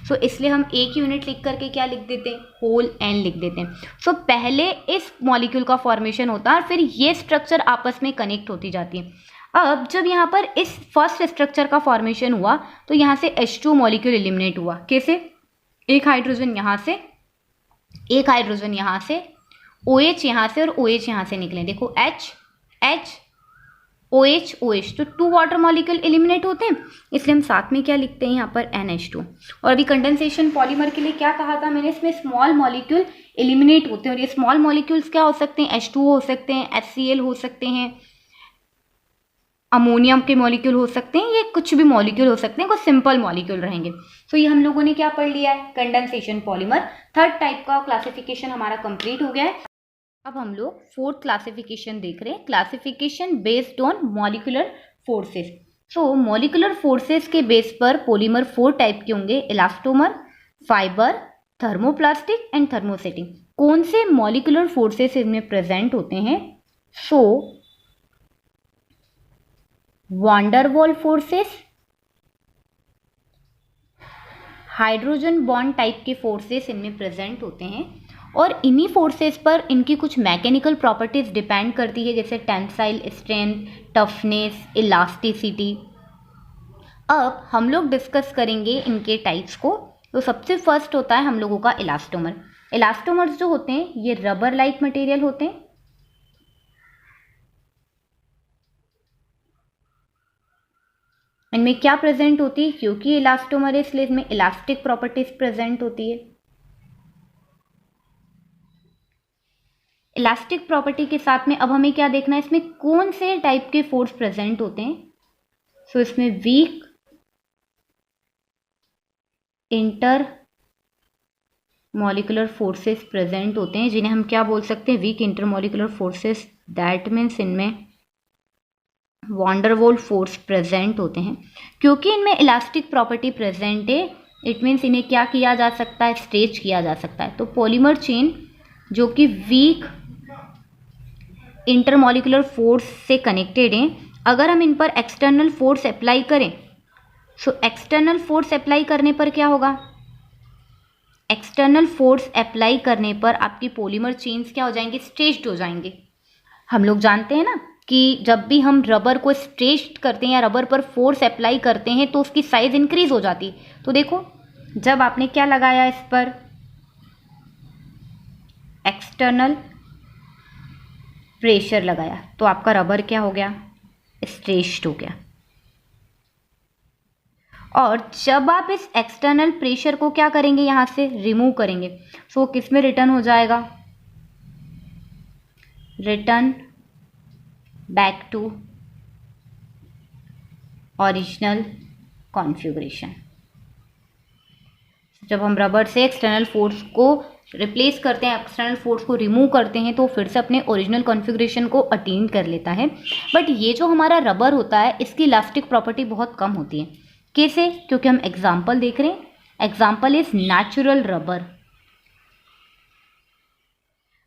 सो इसलिए हम एक यूनिट लिख करके क्या लिख देते हैं, होल एन लिख देते हैं. सो पहले इस मॉलिक्यूल का फॉर्मेशन होता है और फिर ये स्ट्रक्चर आपस में कनेक्ट होती जाती है. अब जब यहाँ पर इस फर्स्ट स्ट्रक्चर का फॉर्मेशन हुआ तो यहाँ से H2 मॉलिक्यूल एलिमिनेट हुआ. कैसे, एक हाइड्रोजन यहाँ से, एक हाइड्रोजन यहाँ से, OH यहाँ से और OH यहाँ से निकले. देखो H H OH OH, तो 2 वाटर मॉलिक्यूल एलिमिनेट होते हैं, इसलिए हम साथ में क्या लिखते हैं यहाँ पर NH2। और अभी कंडेंसेशन पॉलीमर के लिए क्या कहा था मैंने, इसमें स्मॉल मॉलिक्यूल एलिमिनेट होते हैं, और ये स्मॉल मॉलिक्यूल्स क्या हो सकते हैं, H2O हो सकते हैं, HCl हो सकते हैं, अमोनियम के मॉलिक्यूल हो सकते हैं, ये कुछ भी मॉलिक्यूल हो सकते हैं, कुछ सिंपल मॉलिक्यूल रहेंगे। तो ये हम लोगों ने क्या पढ़ लिया है, कंडेंसेशन पॉलीमर। थर्ड टाइप का क्लासिफिकेशन हमारा कंप्लीट हो गया है। अब हम लोग फोर्थ क्लासिफिकेशन देख रहे हैं, classification based on molecular forces. So molecular forces के बेस पर पॉलीमर 4 टाइप के होंगे, elastomer, fibre, thermoplastic and thermosetting. कौन से मॉलिक्यूलर फोर्सेस इनमें प्रेजेंट होते हैं, सो वांडरवॉल फोर्सेस, हाइड्रोजन बॉन्ड टाइप के फोर्सेस इनमें प्रेजेंट होते हैं, और इन्हीं फोर्सेस पर इनकी कुछ मैकेनिकल प्रॉपर्टीज डिपेंड करती है, जैसे टेंसाइल स्ट्रेंथ, टफनेस, इलास्टिसिटी। अब हम लोग डिस्कस करेंगे इनके टाइप्स को। तो सबसे फर्स्ट होता है हम लोगों का इलास्टोमर। इलास्टोमर्स जो होते हैं ये रबर लाइक मटेरियल होते हैं। इनमें क्या प्रेजेंट होती है, क्योंकि इलास्टोमर है इसलिए इसमें इलास्टिक प्रॉपर्टीज प्रेजेंट होती है। इलास्टिक प्रॉपर्टी के साथ में अब हमें क्या देखना है, इसमें कौन से टाइप के फोर्स प्रेजेंट होते हैं। सो इसमें weak inter molecular forces present होते हैं, जिन्हें हम क्या बोल सकते हैं, weak intermolecular forces. That means इनमें वांडरवॉल फोर्स प्रेजेंट होते हैं। क्योंकि इनमें इलास्टिक प्रॉपर्टी प्रेजेंट है, इट मीन्स इन्हें क्या किया जा सकता है, स्ट्रेच किया जा सकता है। तो पॉलीमर चेन जो कि वीक इंटरमॉलिकुलर फोर्स से कनेक्टेड हैं, अगर हम इन पर एक्सटर्नल फोर्स अप्लाई करें, सो एक्सटर्नल फोर्स अप्लाई करने पर क्या होगा, एक्सटर्नल फोर्स अप्लाई करने पर आपकी पॉलीमर चेन्स क्या हो जाएंगे, स्ट्रेच्ड हो जाएंगे। हम लोग जानते हैं ना कि जब भी हम रबर को स्ट्रेच्ड करते हैं या रबर पर फोर्स अप्लाई करते हैं तो उसकी साइज इंक्रीज हो जाती है। तो देखो जब आपने क्या लगाया इस पर, एक्सटर्नल प्रेशर लगाया, तो आपका रबर क्या हो गया, स्ट्रेच्ड हो गया। और जब आप इस एक्सटर्नल प्रेशर को क्या करेंगे, यहां से रिमूव करेंगे, सो किस में रिटर्न हो जाएगा, return back to original configuration. जब हम रबर से एक्सटर्नल फोर्स को रिप्लेस करते हैं, एक्सटर्नल फोर्स को रिमूव करते हैं, तो फिर से अपने ओरिजिनल कॉन्फ़िगरेशन को अटेन कर लेता है। बट ये जो हमारा रबर होता है इसकी इलास्टिक प्रॉपर्टी बहुत कम होती है। कैसे, क्योंकि हम एग्जाम्पल देख रहे हैं, एग्जाम्पल इज नेचुरल रबर।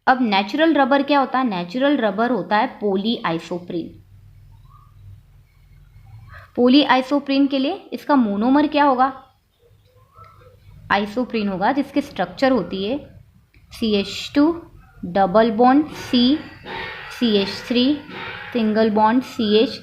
अब नेचुरल रबर क्या होता है, नेचुरल रबर होता है पॉलीआइसोप्रीन। पॉलीआइसोप्रीन के लिए इसका मोनोमर क्या होगा, आइसोप्रीन होगा, जिसकी स्ट्रक्चर होती है CH2 double bond C CH3 single bond CH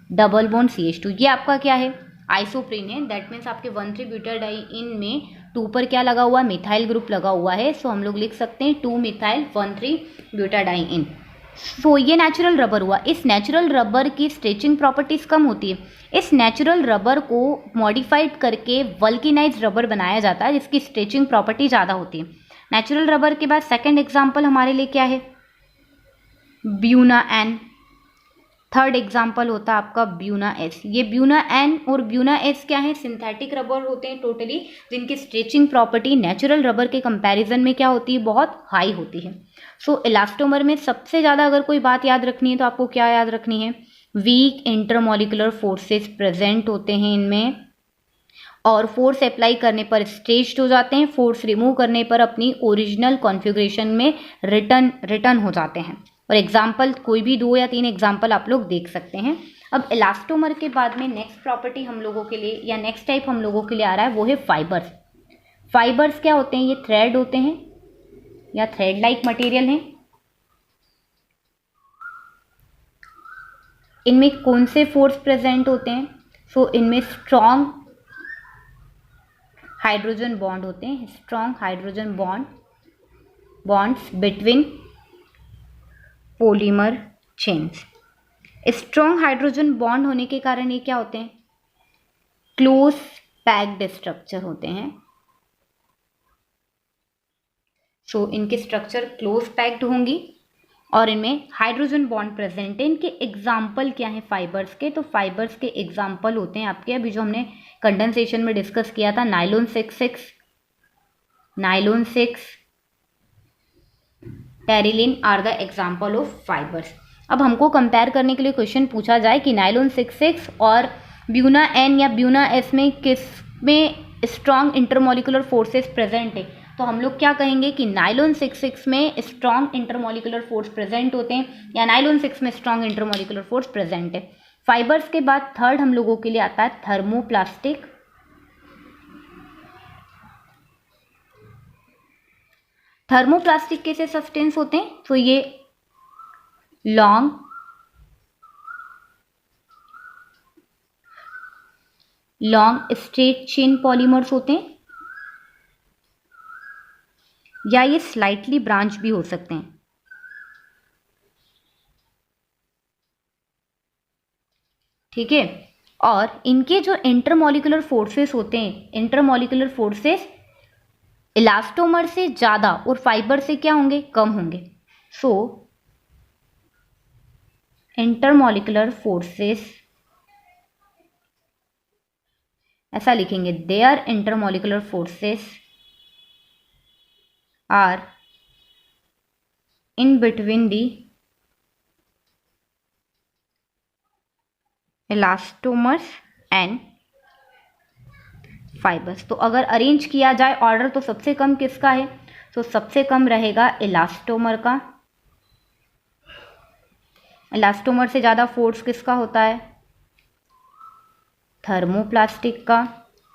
double bond CH2। ये आपका क्या है, आइसोप्रीन है। दैट मीन्स आपके 1,3 ब्यूटाडाइइन में 2 पर क्या लगा हुआ है, मिथाइल ग्रुप लगा हुआ है। सो हम लोग लिख सकते हैं 2 मिथाइल 1,3 ब्यूटाडाइइन। सो ये नेचुरल रबर हुआ। इस नेचुरल रबर की स्ट्रेचिंग प्रॉपर्टीज कम होती है। इस नेचुरल रबर को मॉडिफाइड करके वल्केनाइज्ड रबर बनाया जाता है, जिसकी स्ट्रेचिंग प्रॉपर्टी ज़्यादा होती है। नेचुरल रबर के बाद सेकंड एग्जांपल हमारे लिए क्या है, ब्यूना एन। थर्ड एग्जांपल होता है आपका ब्यूना एस। ये ब्यूना एन और ब्यूना एस क्या है, सिंथेटिक रबर होते हैं टोटली, जिनकी स्ट्रेचिंग प्रॉपर्टी नेचुरल रबर के कंपैरिजन में क्या होती है, बहुत हाई होती है। सो इलास्टोमर में सबसे ज़्यादा अगर कोई बात याद रखनी है तो आपको क्या याद रखनी है, वीक इंटरमॉलिकुलर फोर्सेस प्रेजेंट होते हैं इनमें, और फोर्स अप्लाई करने पर स्ट्रेच्ड हो जाते हैं, फोर्स रिमूव करने पर अपनी ओरिजिनल कॉन्फ़िगरेशन में रिटर्न हो जाते हैं। और एग्जाम्पल कोई भी 2 या 3 एग्जाम्पल आप लोग देख सकते हैं। अब इलास्टोमर के बाद में नेक्स्ट प्रॉपर्टी हम लोगों के लिए या नेक्स्ट टाइप हम लोगों के लिए आ रहा है, वो है फाइबर्स। फाइबर्स क्या होते हैं, ये थ्रेड होते हैं या थ्रेड लाइक मटेरियल हैं। इनमें कौन से फोर्स प्रेजेंट होते हैं, सो इनमें स्ट्रॉन्ग हाइड्रोजन बॉन्ड होते हैं, strong hydrogen bonds between polymer chains. Strong hydrogen bond होने के कारण ये क्या होते हैं, क्लोज पैक्ड स्ट्रक्चर होते हैं। सो इनके स्ट्रक्चर क्लोज पैक्ड होंगी और इनमें हाइड्रोजन बॉन्ड प्रेजेंट है। इनके एग्जाम्पल क्या है फाइबर्स के, तो फाइबर्स के एग्जाम्पल होते हैं आपके अभी जो हमने कंडेंसेशन में डिस्कस किया था, nylon 6, nylon 6, terylene are the example of fibres. अब हमको कंपेयर करने के लिए क्वेश्चन पूछा जाए कि नायलॉन 6 और ब्यूना N या ब्यूना S में किस में स्ट्रॉन्ग इंटरमोलिकुलर फोर्सेस प्रेजेंट है, तो हम लोग क्या कहेंगे कि नायलॉन 6 में स्ट्रॉन्ग इंटरमोलिकुलर फोर्स प्रेजेंट होते हैं या नायलॉन 6 में स्ट्रॉन्ग इंटरमोलिकुलर फोर्स प्रेजेंट है। फाइबर्स के बाद थर्ड हम लोगों के लिए आता है थर्मोप्लास्टिक। थर्मोप्लास्टिक कैसे सब्सटेंस होते हैं, तो ये लॉन्ग स्ट्रेट चेन पॉलीमर्स होते हैं या ये स्लाइटली ब्रांच भी हो सकते हैं। ठीक है, और इनके जो इंटरमोलिकुलर फोर्सेस होते हैं, इंटरमोलिकुलर फोर्सेस इलास्टोमर से ज्यादा और फाइबर से क्या होंगे, कम होंगे। सो इंटरमोलिकुलर फोर्सेस, ऐसा लिखेंगे, their intermolecular forces are in between the elastomers and fibres. तो अगर अरेंज किया जाए ऑर्डर तो सबसे कम किसका है, तो सबसे कम रहेगा इलास्टोमर का। इलास्टोमर से ज़्यादा फोर्स किसका होता है, थर्मोप्लास्टिक का।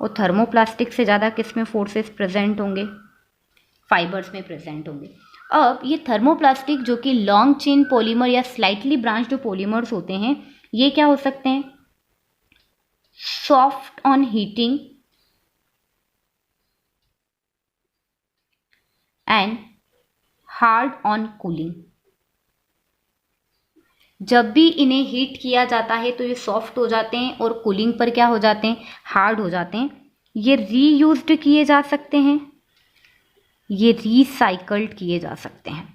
और थर्मोप्लास्टिक से ज़्यादा किस में फोर्सेस प्रेजेंट होंगे, फाइबर्स में प्रेजेंट होंगे। अब ये थर्मोप्लास्टिक जो कि लॉन्ग चेन पॉलीमर या स्लाइटली ब्रांच्ड पॉलीमर्स होते हैं, ये क्या हो सकते हैं, soft on heating and hard on cooling. जब भी इन्हें हीट किया जाता है तो ये सॉफ्ट हो जाते हैं और कूलिंग पर क्या हो जाते हैं, हार्ड हो जाते हैं। ये रीयूज्ड किए जा सकते हैं, ये रिसाइकल्ड किए जा सकते हैं।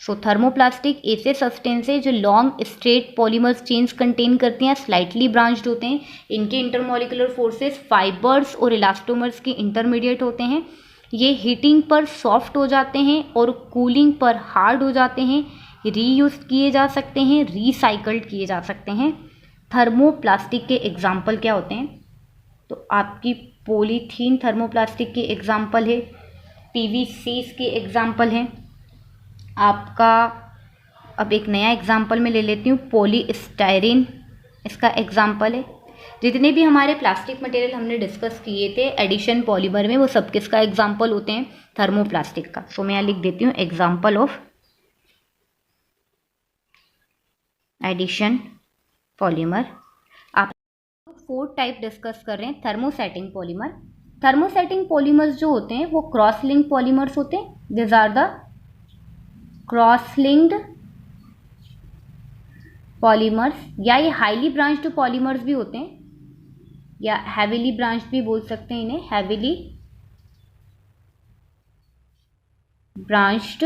सो थर्मोप्लास्टिक ऐसे सब्सटेंस है जो long straight polymers chains contain करते हैं, स्लाइटली ब्रांच्ड होते हैं। इनके इंटरमोलिकुलर फोर्सेस फाइबर्स और इलास्टोमर्स के इंटरमीडिएट होते हैं। ये हीटिंग पर सॉफ्ट हो जाते हैं और कूलिंग पर हार्ड हो जाते हैं। रीयूज किए जा सकते हैं, रिसाइकल्ड किए जा सकते हैं। थर्मोप्लास्टिक के एग्जाम्पल क्या होते हैं, तो आपकी पॉलीथीन थर्मोप्लास्टिक के एग्जाम्पल है, पीवीसी के एग्जाम्पल हैं आपका। अब एक नया एग्जाम्पल मैं ले लेती हूँ, पॉलीस्टायरीन इसका एग्जाम्पल है। जितने भी हमारे प्लास्टिक मटेरियल हमने डिस्कस किए थे एडिशन पॉलीमर में, वो सब किसका एग्जाम्पल होते हैं, थर्मोप्लास्टिक का। सो मैं यहाँ लिख देती हूँ एग्जाम्पल ऑफ एडिशन पॉलीमर। आप 4 टाइप डिस्कस कर रहे हैं थर्मोसेटिंग पॉलीमर। थर्मोसेटिंग पॉलीमर्स जो होते हैं वो क्रॉस लिंक पॉलीमर्स होते हैं। This are the cross linked polymers, या ये हाईली ब्रांच्ड पॉलीमर्स भी होते हैं या हैवीली ब्रांच्ड भी बोल सकते हैं इन्हें, हैवीली ब्रांच्ड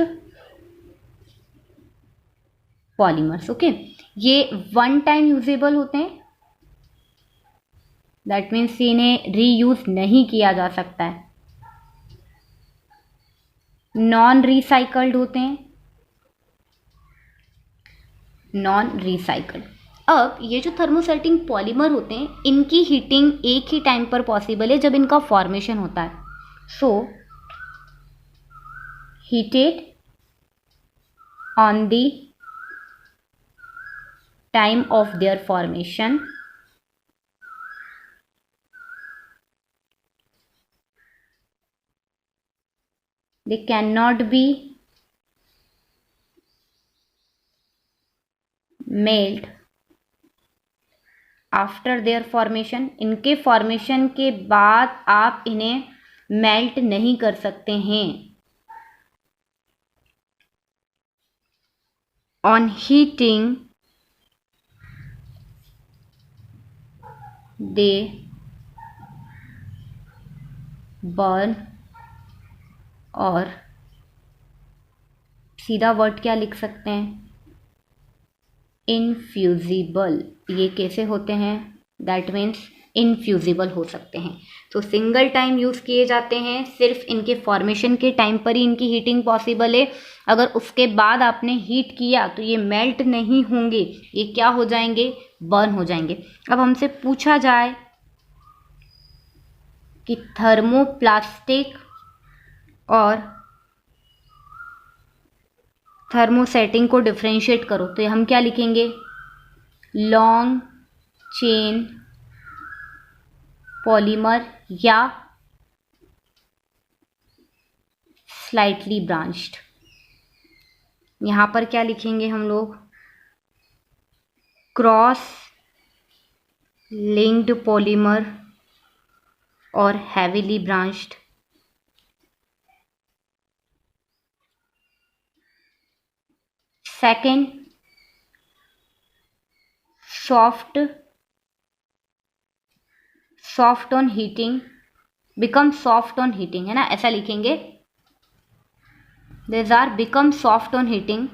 पॉलीमर्स। ओके, ये वन टाइम यूजेबल होते हैं, दैट मीन्स इन्हें रीयूज नहीं किया जा सकता है। नॉन रिसाइकल्ड होते हैं, नॉन रिसाइकल्ड। अब ये जो थर्मोसेटिंग पॉलीमर होते हैं, इनकी हीटिंग एक ही टाइम पर पॉसिबल है जब इनका फॉर्मेशन होता है। So heated on the time of their formation, they cannot be melt after their formation. इनके फॉर्मेशन के बाद आप इन्हें मेल्ट नहीं कर सकते हैं। ऑन हीटिंग दे बर्न, और सीधा वर्ड क्या लिख सकते हैं, इनफ्यूजिबल। ये कैसे होते हैं, दैट मीन्स इनफ्यूजिबल हो सकते हैं। तो सिंगल टाइम यूज़ किए जाते हैं, सिर्फ इनके फॉर्मेशन के टाइम पर ही इनकी हीटिंग पॉसिबल है। अगर उसके बाद आपने हीट किया तो ये मेल्ट नहीं होंगे, ये क्या हो जाएंगे, बर्न हो जाएंगे। अब हमसे पूछा जाए कि थर्मोप्लास्टिक और थर्मोसेटिंग को डिफरेंशिएट करो, तो हम क्या लिखेंगे, लॉन्ग चेन पॉलीमर या स्लाइटली ब्रांच्ड। यहां पर क्या लिखेंगे हम लोग, क्रॉस लिंक्ड पॉलीमर और heavily branched. Second, soft on heating, become soft on heating, है ना, ऐसा लिखेंगे। This are become soft on heating,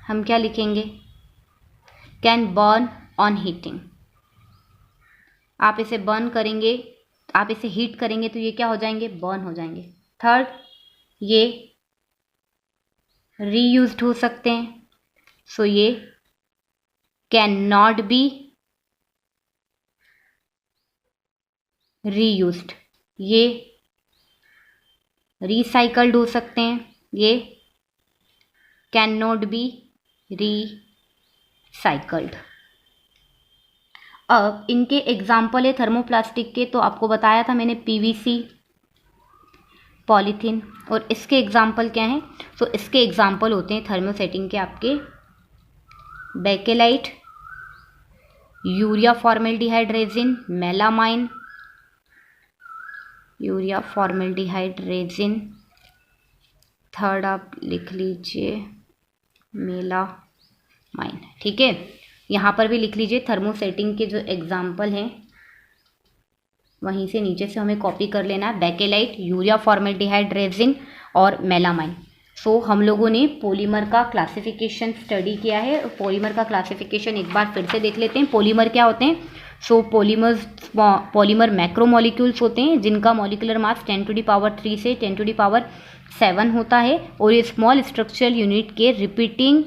हम क्या लिखेंगे, कैन बर्न ऑन हीटिंग। आप इसे बर्न करेंगे, आप इसे हीट करेंगे तो ये क्या हो जाएंगे, बर्न हो जाएंगे। थर्ड, ये रीयूज्ड हो सकते हैं, सो ये कैन नॉट बी रीयूज्ड। ये रिसाइकल्ड हो सकते हैं, ये कैन नॉट बी रिसाइकल्ड। अब इनके एग्जाम्पल है थर्मोप्लास्टिक के, तो आपको बताया था मैंने पीवीसी, पॉलीथीन, और इसके एग्जाम्पल क्या हैं, तो इसके एग्जाम्पल होते हैं थर्मोसेटिंग के आपके bakelite, urea formaldehyde resin, melamine, urea formaldehyde resin, third आप लिख लीजिए मेलामाइन, ठीक है। यहाँ पर भी लिख लीजिए थर्मोसेटिंग के जो एग्जाम्पल हैं, वहीं से नीचे से हमें कॉपी कर लेना है, बेकेलाइट, यूरिया फॉर्मेल्डिहाइड रेजिन और मेलामाइन। सो हम लोगों ने पॉलीमर का क्लासिफिकेशन स्टडी किया है। पॉलीमर का क्लासिफिकेशन एक बार फिर से देख लेते हैं। पॉलीमर क्या होते हैं, सो पॉलीमर मैक्रोमोलिक्यूल्स होते हैं जिनका मॉलिक्यूलर मास 10⁻³ से 10⁻7 होता है, और ये स्मॉल स्ट्रक्चरल यूनिट के रिपीटिंग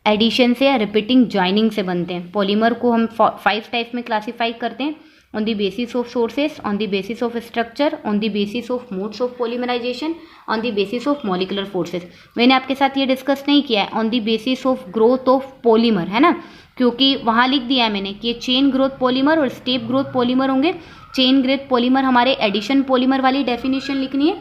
एडिशन से या रिपीटिंग ज्वाइनिंग से बनते हैं। पॉलीमर को हम 5 टाइप्स में क्लासीफाई करते हैं, on the basis of sources, on the basis of structure, on the basis of modes of polymerization, on the basis of molecular forces। मैंने आपके साथ ये डिस्कस नहीं किया है on the basis of growth of polymer, है ना, क्योंकि वहाँ लिख दिया है मैंने कि ये चेन ग्रोथ पॉलीमर और स्टेप ग्रोथ पॉलीमर होंगे। चेन ग्रोथ पॉलीमर हमारे एडिशन पॉलीमर वाली डेफिनेशन लिखनी है,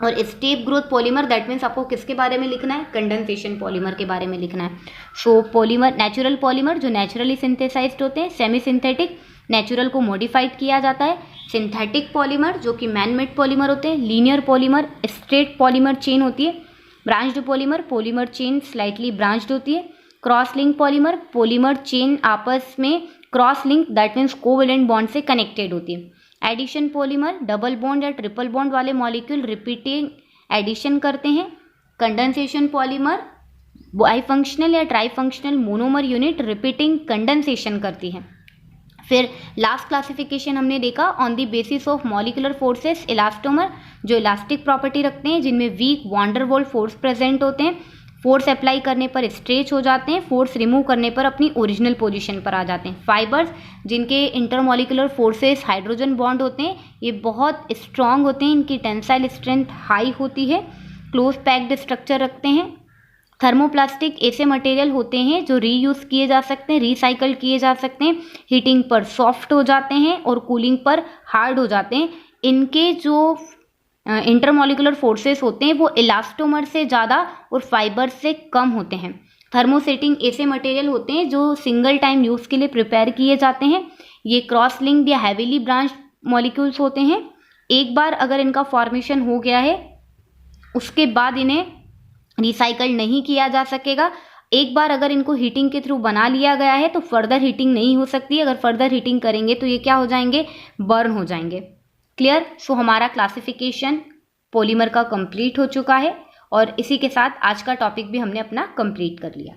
और step growth polymer that means आपको किसके बारे में लिखना है, कंडेंसेशन पॉलीमर के बारे में लिखना है। सो पॉलीमर, नेचुरल पॉलीमर जो नेचुरली सिंथेसाइज्ड होते हैं, सेमी सिंथेटिक नेचुरल को मॉडिफाइड किया जाता है, सिंथेटिक पॉलीमर जो कि मैन मेड पॉलीमर होते हैं, linear polymer straight polymer chain होती है, branched polymer polymer chain slightly branched होती है, cross link polymer polymer chain आपस में cross link that means covalent bond से कनेक्टेड होती है, एडिशन पॉलीमर डबल बॉन्ड या ट्रिपल बॉन्ड वाले मॉलिक्यूल रिपीटिंग एडिशन करते हैं, कंडेंसेशन पॉलीमर बाइफंक्शनल या ट्राइफंक्शनल मोनोमर यूनिट रिपीटिंग कंडेंसेशन करती है। फिर लास्ट क्लासिफिकेशन हमने देखा on the basis of molecular forces, elastomer जो इलास्टिक प्रॉपर्टी रखते हैं, जिनमें वीक वांडरवॉल फोर्स प्रेजेंट होते हैं, फोर्स अप्लाई करने पर स्ट्रेच हो जाते हैं, फोर्स रिमूव करने पर अपनी ओरिजिनल पोजीशन पर आ जाते हैं। फाइबर्स जिनके इंटरमॉलिकुलर फोर्सेस हाइड्रोजन बॉन्ड होते हैं, ये बहुत स्ट्रांग होते हैं, इनकी टेंसाइल स्ट्रेंथ हाई होती है, क्लोज पैक्ड स्ट्रक्चर रखते हैं। थर्मोप्लास्टिक ऐसे मटेरियल होते हैं जो रीयूज़ किए जा सकते हैं, रिसाइकल किए जा सकते हैं, हीटिंग पर सॉफ्ट हो जाते हैं और कूलिंग पर हार्ड हो जाते हैं। इनके जो इंटरमॉलिकुलर फोर्सेस होते हैं वो इलास्टोमर से ज़्यादा और फाइबर से कम होते हैं। थर्मोसेटिंग ऐसे मटेरियल होते हैं जो सिंगल टाइम यूज़ के लिए प्रिपेयर किए जाते हैं। ये क्रॉस लिंक्ड या हैवीली ब्रांच मॉलिक्यूल्स होते हैं। एक बार अगर इनका फॉर्मेशन हो गया है उसके बाद इन्हें रिसाइकल नहीं किया जा सकेगा। एक बार अगर इनको हीटिंग के थ्रू बना लिया गया है तो फर्दर हीटिंग नहीं हो सकती। अगर फर्दर हीटिंग करेंगे तो ये क्या हो जाएंगे, बर्न हो जाएंगे। क्लियर। सो हमारा क्लासिफिकेशन पॉलीमर का कंप्लीट हो चुका है और इसी के साथ आज का टॉपिक भी हमने अपना कंप्लीट कर लिया।